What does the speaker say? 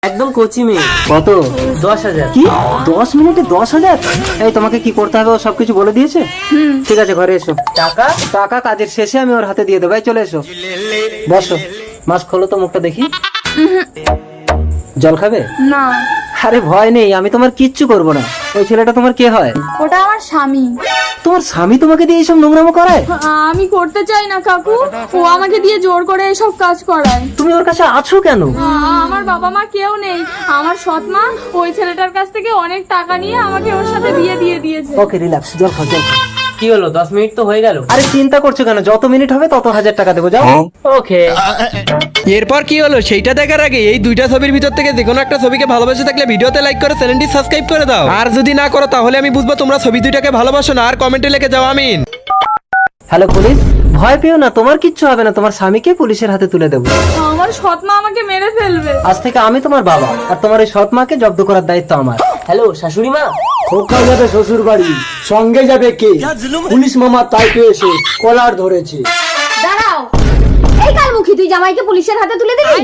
একদম কোচি মেয়ে। কত? 10,000। কি 10 মিনিটে 10,000? এই তোমাকে কি করতে হবে ও সবকিছু বলে দিয়েছে? ঠিক আছে ঘরে এসো। টাকা? টাকা কাজের শেষে আমি ওর হাতে দিয়ে দেবো। এই চলে এসো, বসো। মাস্ক খোলো তো, মুখটা দেখি। জল খাবে? না, আরে ভয় নেই, আমি তোমার কিচ্ছু করবো না। ওই ছেলেটা তোমার কে হয়? ওটা আমার স্বামী। তোমার স্বামী তোমাকে দিয়ে এইসব নোংরামো করায়? আমি করতে চাই না কাকু, ও আমাকে দিয়ে জোর করে এসব কাজ করায়। তুমি ওর কাছে আছো কেন? আমার বাবা মা কেউ নেই, আমার সৎ মা ওই ছেলেটার কাছ থেকে অনেক টাকা নিয়ে আমাকে ওর সাথে বিয়ে দিয়ে দিয়েছে। ওকে রিল্যাক্স, জল খাও জল খাও। কি হলো, 10 মিনিট তো হয়ে গেল। আরে চিন্তা করছো কেন? যত মিনিট হবে তত 1000 টাকা দেবো, যাও। ওকে। এরপর কি হলো সেইটা দেখার আগে এই দুইটা ছবির ভিতর থেকে যে কোনো একটা ছবিকে ভালোবাসে থাকলে ভিডিওতে লাইক করে চ্যানেলটি সাবস্ক্রাইব করে দাও। আর যদি না করো তাহলে আমি বুঝবো তোমরা ছবি দুইটাকে ভালোবাসো না। আর কমেন্টে লিখে যাও আমিন। হ্যালো পুলিশ, ভয় পেও না, তোমার কিচ্ছু হবে না। তোমার স্বামীকে পুলিশের হাতে তুলে দেবো। আমার সৎ মা আমাকে মেরে ফেলবে। আজ থেকে আমি তোমার বাবা, আর তোমার এই সৎ মাকে জব্দ করার দায়িত্ব আমার। হ্যালো শাশুড়ি মা। খোকা যাবে শ্বশুর বাড়ি, সঙ্গে যাবে কে? পুলিশ মামা, তাই তো এসে কলার ধরেছে। দাঁড়াও, এই কালমুখী তুই জামাইকে পুলিশের হাতে তুলে দিবি?